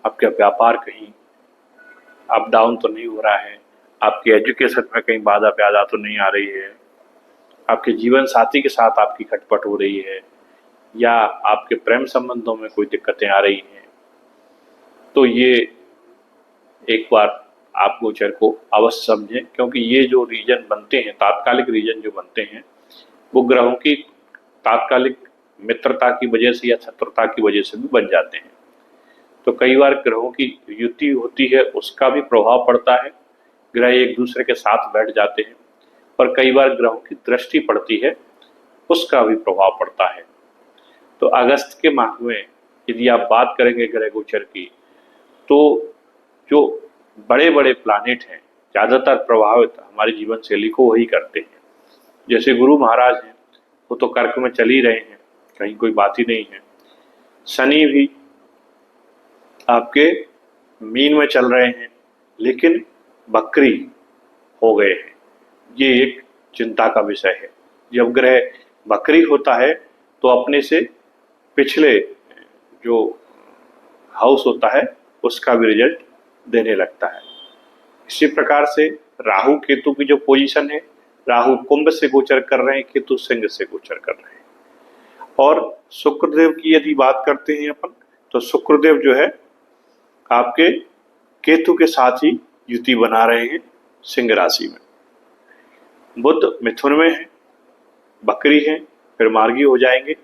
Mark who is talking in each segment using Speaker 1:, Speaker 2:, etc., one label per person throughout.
Speaker 1: आपका व्यापार कहीं अप डाउन तो नहीं हो रहा है, आपकी एजुकेशन में कहीं बाधा प्यादा तो नहीं आ रही है, आपके जीवन साथी के साथ आपकी खटपट हो रही है, या आपके प्रेम संबंधों में कोई दिक्कतें आ रही हैं, तो ये एक बार आप गोचर को अवश्य समझें, क्योंकि ये जो रीजन बनते हैं, तात्कालिक रीजन जो बनते हैं, वो ग्रहों की तात्कालिक मित्रता की वजह से या शत्रुता की वजह से भी बन जाते हैं। तो कई बार ग्रहों की युति होती है, उसका भी प्रभाव पड़ता है, ग्रह एक दूसरे के साथ बैठ जाते हैं, और कई बार ग्रहों की दृष्टि पड़ती है, उसका भी प्रभाव पड़ता है। तो अगस्त के माह में यदि आप बात करेंगे ग्रह गोचर की, तो जो बड़े बड़े प्लानेट हैं ज़्यादातर प्रभावित हमारी जीवन शैली को वही करते हैं। जैसे गुरु महाराज हैं, वो तो कर्क में चल ही रहे हैं, कहीं कोई बात ही नहीं है। शनि भी आपके मीन में चल रहे हैं, लेकिन बकरी हो गए हैं, ये एक चिंता का विषय है। जब ग्रह बकरी होता है तो अपने से पिछले जो हाउस होता है उसका भी रिजल्ट देने लगता है। इसी प्रकार से राहु केतु की जो पोजीशन है, राहु कुंभ से गोचर कर रहे हैं, केतु सिंह से गोचर कर रहे हैं। और शुक्रदेव की यदि बात करते हैं अपन, तो शुक्रदेव जो है आपके केतु के साथ ही युति बना रहे हैं सिंह राशि में। बुध मिथुन में है, बकरी है, फिर मार्गी हो जाएंगे,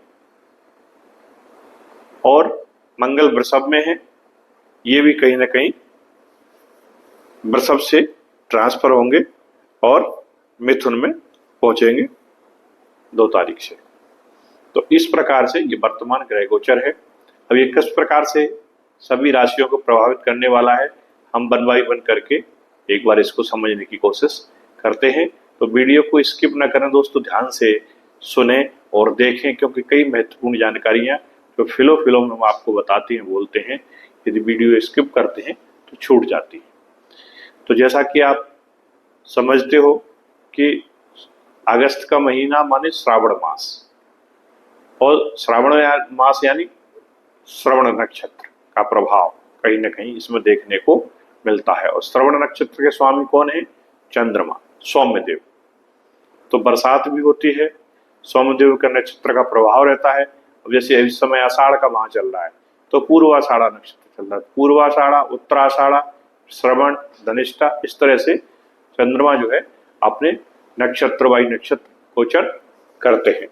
Speaker 1: और मंगल वृषभ में है, ये भी कहीं ना कहीं वृषभ से ट्रांसफर होंगे और मिथुन में पहुंचेंगे 2 तारीख से। तो इस प्रकार से ये वर्तमान ग्रह गोचर है। अब ये किस प्रकार से सभी राशियों को प्रभावित करने वाला है, हम वन बाई वन करके एक बार इसको समझने की कोशिश करते हैं। तो वीडियो को स्किप न करें दोस्तों, ध्यान से सुने और देखें, क्योंकि कई महत्वपूर्ण जानकारियां जो फिलो में हम आपको बताते हैं, बोलते हैं, यदि वीडियो स्किप करते हैं तो छूट जाती है। तो जैसा कि आप समझते हो कि अगस्त का महीना माने श्रावण मास, और श्रावण मास यानी श्रवण नक्षत्र का प्रभाव कहीं ना कहीं इसमें देखने को मिलता है। और श्रवण नक्षत्र के स्वामी कौन है? चंद्रमा, सौम्यदेव। तो बरसात भी होती है, सौम्यदेव का नक्षत्र का प्रभाव रहता है। अब जैसे इस समय आषाढ़ का माह चल रहा है, तो पूर्वाषाढ़ा नक्षत्र चल रहा है, पूर्वाषाढ़ा, उत्तराषाढ़ा, श्रवण, धनिष्ठा, इस तरह से चंद्रमा जो है अपने नक्षत्र वाई नक्षत्र गोचर करते हैं।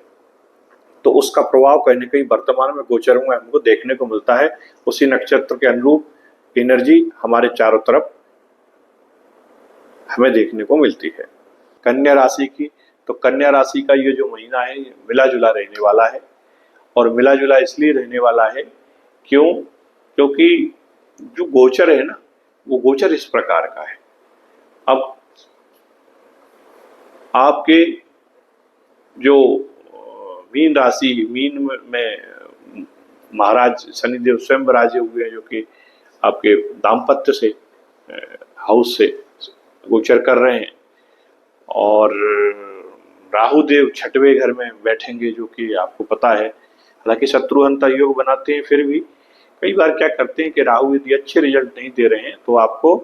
Speaker 1: तो उसका प्रभाव कहीं ना कहीं वर्तमान में गोचरों में हमको देखने को मिलता है। उसी नक्षत्र के अनुरूप एनर्जी हमारे चारों तरफ हमें देखने को मिलती है। कन्या राशि की, तो कन्या राशि का ये जो महीना है, ये मिला जुला रहने वाला है। और मिला जुला इसलिए रहने वाला है क्योंकि जो गोचर है ना, वो गोचर इस प्रकार का है। अब आपके जो मीन राशि, मीन में महाराज शनिदेव स्वयं विराजे हुए हैं, जो कि आपके दाम्पत्य से हाउस से गोचर कर रहे हैं। और राहु देव 6वें घर में बैठेंगे, जो कि आपको पता है, हालांकि शत्रुहंता योग बनाते हैं, फिर भी कई बार क्या करते हैं कि राहु यदि अच्छे रिजल्ट नहीं दे रहे हैं तो आपको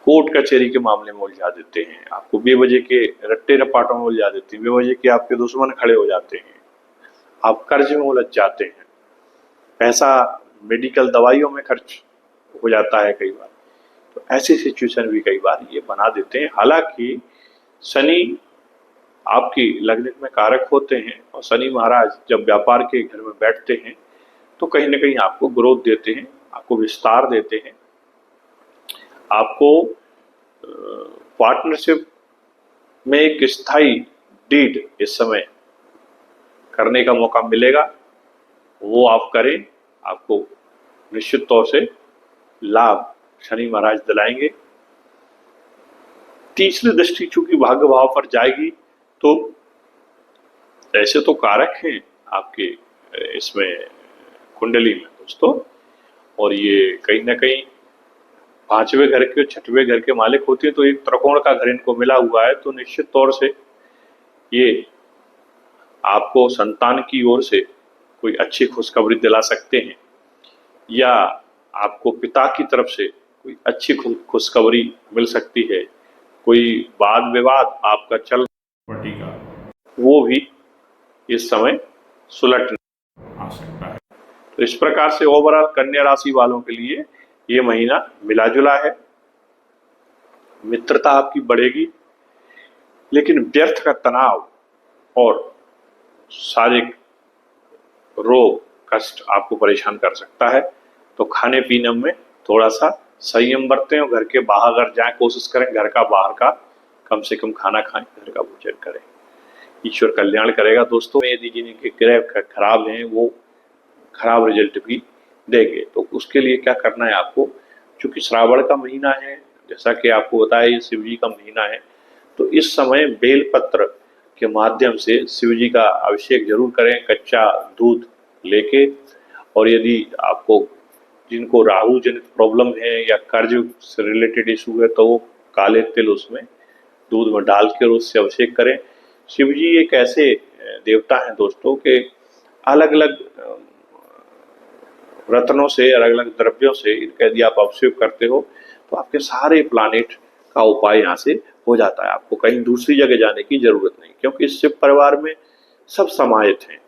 Speaker 1: कोर्ट कचहरी के मामले में उलझा देते हैं, आपको बेवजह के रट्टे रपाटों में उलझा देते हैं, बेवजह के आपके दुश्मन खड़े हो जाते हैं, आप कर्ज में उलझ जाते हैं, पैसा मेडिकल दवाइयों में खर्च हो जाता है कई बार। तो ऐसी सिचुएशन भी कई बार ये बना देते हैं। हालांकि शनि आपकी लग्न में कारक होते हैं, और शनि महाराज जब व्यापार के घर में बैठते हैं तो कहीं ना कहीं आपको ग्रोथ देते हैं, आपको विस्तार देते हैं, आपको पार्टनरशिप में एक स्थायी डीड इस समय करने का मौका मिलेगा। वो आप करें, आपको निश्चित तौर से लाभ शनि महाराज दिलाएंगे। तीसरी दृष्टि चूंकि भाग्य भाव पर जाएगी, तो ऐसे तो कारक हैं आपके इसमें कुंडली में दोस्तों, और ये कहीं ना कहीं 5वें घर के 6वें घर के मालिक होते हैं। तो एक त्रिकोण का घर इनको मिला हुआ है, तो निश्चित तौर से ये आपको संतान की ओर से कोई अच्छी खुशखबरी दिला सकते हैं। या आपको पिता की तरफ से कोई अच्छी खुशखबरी मिल सकती है, कोई वाद विवाद आपका चल प्रॉपर्टी का, वो भी इस समय सुलट आ सकता है। तो इस प्रकार से ओवरऑल कन्या राशि वालों के लिए ये महीना मिला जुला है। मित्रता आपकी बढ़ेगी, लेकिन व्यर्थ का तनाव और शारीरिक रोग कष्ट आपको परेशान कर सकता है। तो खाने पीने में थोड़ा सा संयम बरतें और घर के बाहर अगर जाए कोशिश करें, घर का बाहर का कम से कम खाना खाएं, घर का भोजन करें। ईश्वर कल्याण करेगा दोस्तों। यदि जिनके ग्रह खराब हैं वो खराब रिजल्ट भी देंगे। तो उसके लिए क्या करना है आपको, चूंकि श्रावण का महीना है, जैसा कि आपको बताया ये शिव जी का महीना है, तो इस समय बेलपत्र के माध्यम से शिव जी का अभिषेक जरूर करें, कच्चा दूध लेके। और यदि आपको जिनको राहु जनित प्रॉब्लम है या कर्ज से रिलेटेड इशू है, तो वो काले तिल उसमें दूध में डाल कर उससे अभिषेक करें। शिव जी एक ऐसे देवता हैं दोस्तों के अलग अलग रत्नों से, अलग अलग द्रव्यों से इनका यदि आप अभिषेक करते हो तो आपके सारे प्लानेट का उपाय यहाँ से हो जाता है। आपको कहीं दूसरी जगह जाने की जरूरत नहीं, क्योंकि इस शिव परिवार में सब समाहित हैं।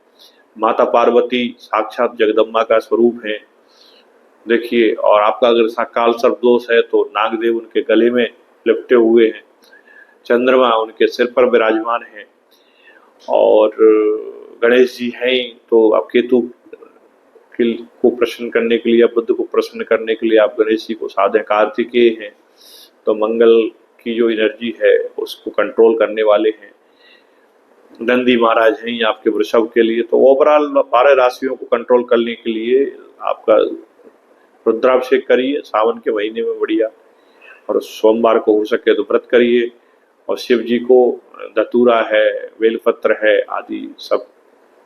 Speaker 1: माता पार्वती साक्षात जगदम्बा का स्वरूप है, देखिए। और आपका अगर काल सर्प दोष है तो नागदेव उनके गले में लिपटे हुए हैं, चंद्रमा उनके सिर पर विराजमान है, और गणेश जी हैं। तो आप केतु को प्रसन्न करने के लिए या बुद्ध को प्रसन्न करने के लिए आप गणेश जी को साधे। कार्तिकेय हैं, तो मंगल की जो एनर्जी है उसको कंट्रोल करने वाले हैं। नंदी महाराज हैं आपके वृषभ के लिए। तो ओवरऑल 12 राशियों को कंट्रोल करने के लिए आपका रुद्राभिषेक करिए सावन के महीने में बढ़िया, और सोमवार को हो सके तो व्रत करिए। और शिव जी को धतूरा है, बेलपत्र है आदि सब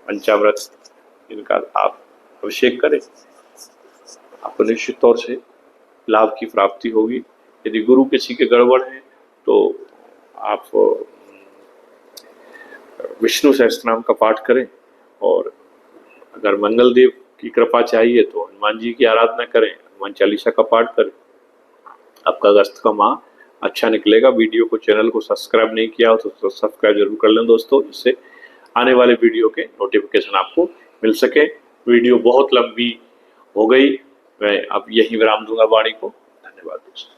Speaker 1: पंचामृत इनका आप अभिषेक करें, आपको निश्चित तौर से लाभ की प्राप्ति होगी। यदि गुरु किसी के गड़बड़ है तो आप विष्णु सहस्त्रनाम का पाठ करें, और अगर मंगल देव की कृपा चाहिए तो हनुमान जी की आराधना करें, हनुमान चालीसा का पाठ करें। आपका अगस्त का माह अच्छा निकलेगा। वीडियो को, चैनल को सब्सक्राइब नहीं किया हो तो सब्सक्राइब जरूर कर लें दोस्तों, जिससे आने वाले वीडियो के नोटिफिकेशन आपको मिल सके। वीडियो बहुत लंबी हो गई, मैं अब यही विराम दूंगा वाणी को। धन्यवाद दोस्तों।